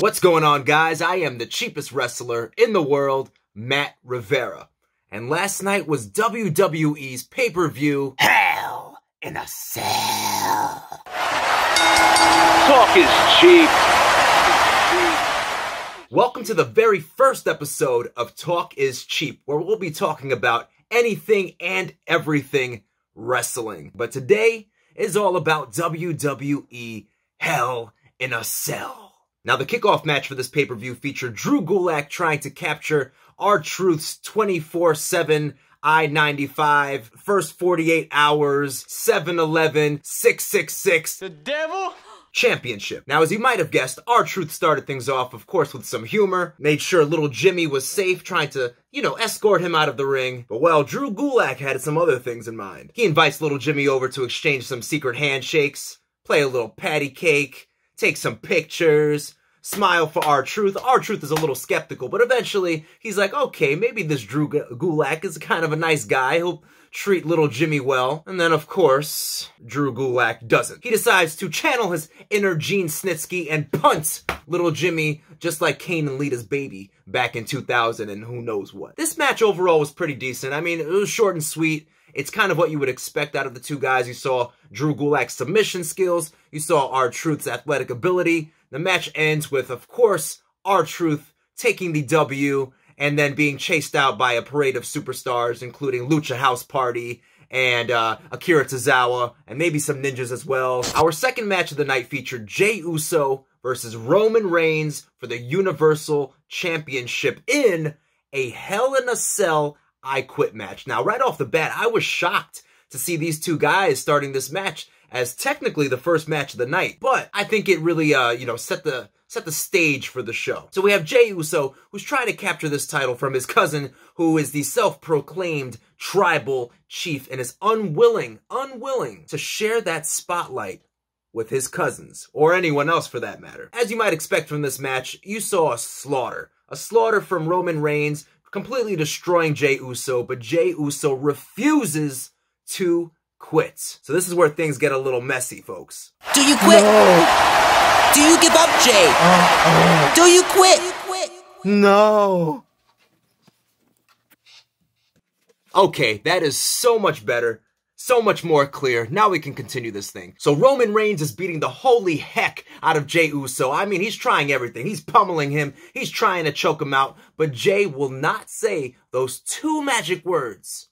What's going on, guys? I am the cheapest wrestler in the world, Matt Rivera. And last night was WWE's pay-per-view, Hell in a Cell. Talk is cheap. Welcome to the very first episode of Talk is Cheap, where we'll be talking about anything and everything wrestling. But today is all about WWE Hell in a Cell. Now, the kickoff match for this pay-per-view featured Drew Gulak trying to capture R-Truth's 24/7 I-95, first 48 hours, 7-11, 666. The devil? Championship. Now, as you might have guessed, R-Truth started things off, of course, with some humor, made sure little Jimmy was safe, trying to, escort him out of the ring. But, well, Drew Gulak had some other things in mind. He invites little Jimmy over to exchange some secret handshakes, play a little patty cake, take some pictures, smile for R-Truth. R-Truth is a little skeptical, but eventually he's like, okay, maybe this Drew Gulak is kind of a nice guy. He'll treat little Jimmy well. And then, of course, Drew Gulak doesn't. He decides to channel his inner Gene Snitsky and punt little Jimmy just like Kane and Lita's baby back in 2000 and who knows what. This match overall was pretty decent. I mean, it was short and sweet. It's kind of what you would expect out of the two guys. You saw Drew Gulak's submission skills. You saw R-Truth's athletic ability. The match ends with, of course, R-Truth taking the W and then being chased out by a parade of superstars, including Lucha House Party and Akira Tozawa, and maybe some ninjas as well. Our second match of the night featured Jay Uso versus Roman Reigns for the Universal Championship in a Hell in a Cell I Quit match. Now, right off the bat, I was shocked to see these two guys starting this match as technically the first match of the night, but I think it really, set the stage for the show. So we have Jay Uso, who's trying to capture this title from his cousin, who is the self-proclaimed tribal chief and is unwilling to share that spotlight with his cousins, or anyone else for that matter. As you might expect from this match, you saw a slaughter from Roman Reigns, completely destroying Jay Uso, but Jay Uso refuses to quit. So this is where things get a little messy, folks. Do you quit? No. Do you give up, Jay? Do you quit? No. Okay, that is so much better. So much more clear. Now we can continue this thing. So Roman Reigns is beating the holy heck out of Jay Uso. I mean, he's trying everything. He's pummeling him. He's trying to choke him out. But Jay will not say those two magic words.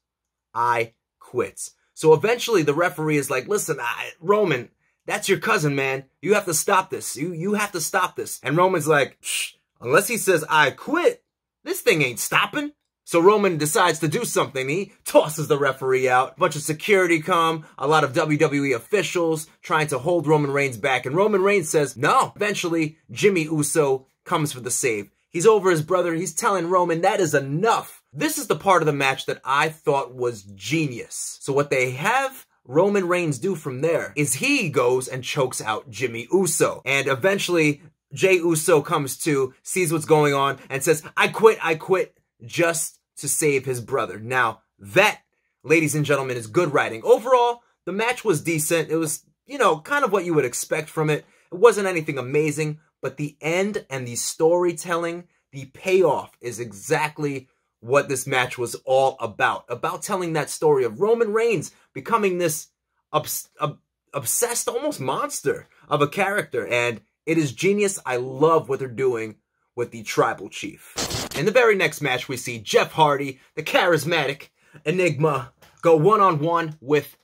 I quit. So eventually the referee is like, listen, Roman, that's your cousin, man. You have to stop this. You have to stop this. And Roman's like, shh, unless he says I quit, this thing ain't stopping. So Roman decides to do something. He tosses the referee out. A bunch of security come, a lot of WWE officials trying to hold Roman Reigns back. And Roman Reigns says, no. Eventually, Jimmy Uso comes for the save. He's over his brother. He's telling Roman that is enough. This is the part of the match that I thought was genius. So what they have Roman Reigns do from there is he goes and chokes out Jimmy Uso. And eventually, Jay Uso comes to, sees what's going on, and says, I quit, just to save his brother. Now, that, ladies and gentlemen, is good writing. Overall, the match was decent. It was, kind of what you would expect from it. It wasn't anything amazing, but the end and the storytelling, the payoff is exactly what this match was all about telling that story of Roman Reigns becoming this obsessed, almost monster of a character, and it is genius. I love what they're doing with the tribal chief. In the very next match, we see Jeff Hardy, the charismatic Enigma, go one-on-one with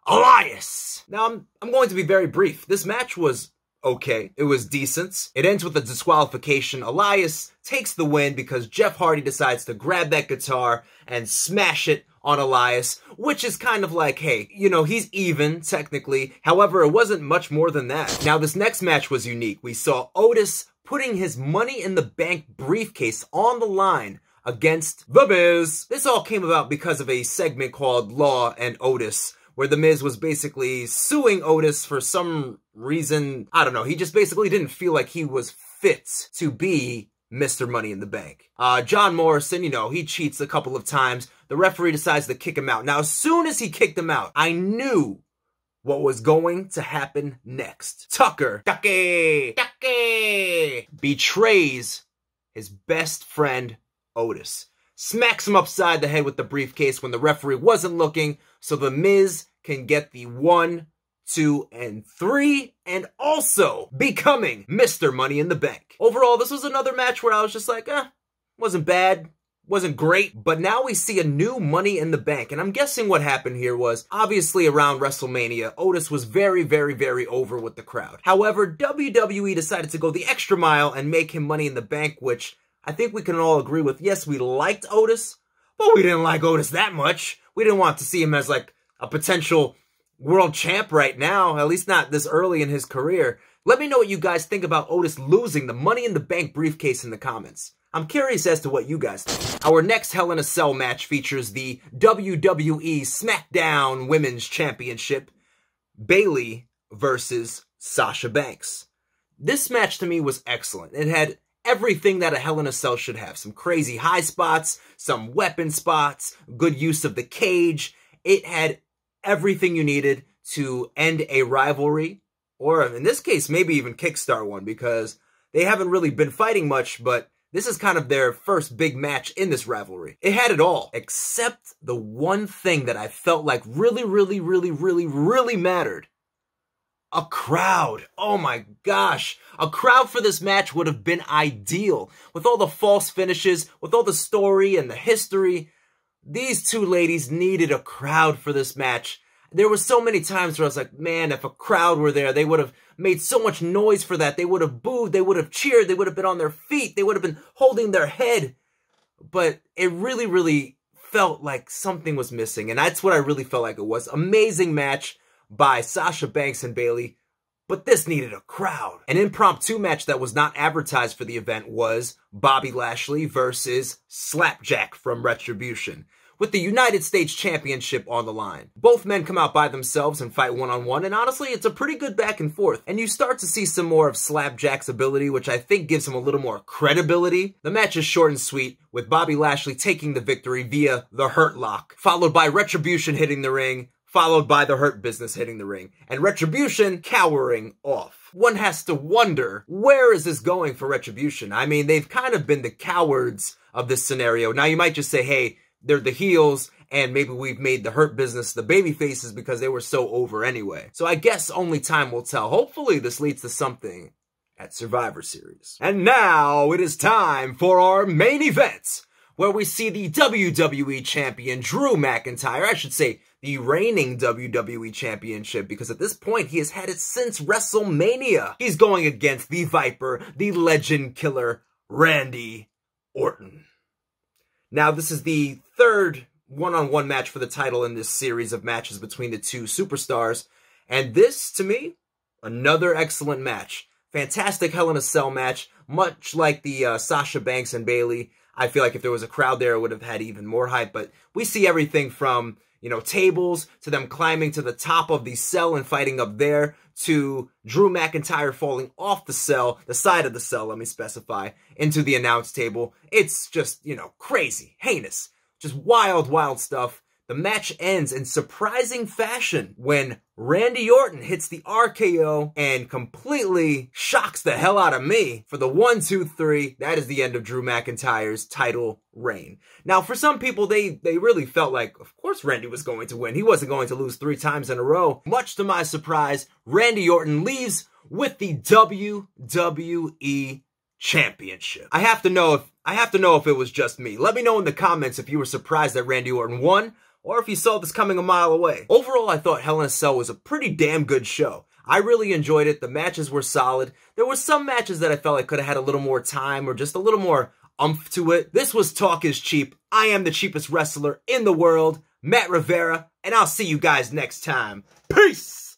Elias. Now, I'm going to be very brief. This match was okay. It was decent. It ends with a disqualification. Elias takes the win because Jeff Hardy decides to grab that guitar and smash it on Elias, which is kind of like, hey, he's even, technically. However, it wasn't much more than that. Now, this next match was unique. We saw Otis putting his Money in the Bank briefcase on the line against The Miz. This all came about because of a segment called Law and Otis, where The Miz was basically suing Otis for some reason. I don't know. He just basically didn't feel like he was fit to be Mr. Money in the Bank. John Morrison, he cheats a couple of times. The referee decides to kick him out. Now, as soon as he kicked him out, I knew what was going to happen next. Tucker betrays his best friend, Otis. Smacks him upside the head with the briefcase when the referee wasn't looking, so The Miz can get the 1, 2, and 3, and also becoming Mr. Money in the Bank. Overall, this was another match where I was just like, wasn't bad, wasn't great, but now we see a new Money in the Bank, and I'm guessing what happened here was, obviously around WrestleMania, Otis was very, very, very over with the crowd. However, WWE decided to go the extra mile and make him Money in the Bank, which I think we can all agree with. Yes, we liked Otis, but we didn't like Otis that much. We didn't want to see him as like a potential world champ right now, at least not this early in his career. Let me know what you guys think about Otis losing the Money in the Bank briefcase in the comments. I'm curious as to what you guys think. Our next Hell in a Cell match features the WWE SmackDown Women's Championship, Bayley versus Sasha Banks. This match to me was excellent. It had everything that a Hell in a Cell should have. Some crazy high spots, some weapon spots, good use of the cage. It had everything you needed to end a rivalry, or in this case, maybe even kickstart one, because they haven't really been fighting much, but this is kind of their first big match in this rivalry. It had it all, except the one thing that I felt like really mattered. A crowd. Oh my gosh. A crowd for this match would have been ideal. With all the false finishes, with all the story and the history, these two ladies needed a crowd for this match. There were so many times where I was like, man, if a crowd were there, they would have made so much noise for that. They would have booed, they would have cheered, they would have been on their feet, they would have been holding their head. But it really felt like something was missing, and that's what I really felt like it was. Amazing match by Sasha Banks and Bayley, but this needed a crowd. An impromptu match that was not advertised for the event was Bobby Lashley versus Slapjack from Retribution, with the United States Championship on the line. Both men come out by themselves and fight one-on-one, and honestly, it's a pretty good back and forth. And you start to see some more of Slapjack's ability, which I think gives him a little more credibility. The match is short and sweet, with Bobby Lashley taking the victory via the Hurt Lock, followed by Retribution hitting the ring, followed by the Hurt Business hitting the ring, and Retribution cowering off. One has to wonder, where is this going for Retribution? I mean, they've kind of been the cowards of this scenario. Now, you might just say, hey, they're the heels, and maybe we've made the Hurt Business the baby faces because they were so over anyway. So I guess only time will tell. Hopefully this leads to something at Survivor Series. And now it is time for our main event, where we see the WWE Champion Drew McIntyre, I should say the reigning WWE Championship, because at this point he has had it since WrestleMania. He's going against the Viper, the Legend Killer, Randy Orton. Now, this is the third one-on-one match for the title in this series of matches between the two superstars. And this, to me, another excellent match. Fantastic Hell in a Cell match, much like the Sasha Banks and Bayley. I feel like if there was a crowd there, it would have had even more hype. But we see everything from, you know, tables, to them climbing to the top of the cell and fighting up there, to Drew McIntyre falling off the cell, the side of the cell, let me specify, into the announce table. It's just, you know, crazy, heinous, just wild stuff. The match ends in surprising fashion when Randy Orton hits the RKO and completely shocks the hell out of me for the 1, 2, 3. That is the end of Drew McIntyre's title reign. Now, for some people, they really felt like, of course Randy was going to win. He wasn't going to lose 3 times in a row. Much to my surprise, Randy Orton leaves with the WWE Championship. I have to know if it was just me. Let me know in the comments if you were surprised that Randy Orton won, or if you saw this coming a mile away. Overall, I thought Hell in a Cell was a pretty damn good show. I really enjoyed it. The matches were solid. There were some matches that I felt like could have had a little more time or just a little more oomph to it. This was Talk is Cheap. I am the cheapest wrestler in the world, Matt Rivera, and I'll see you guys next time. Peace!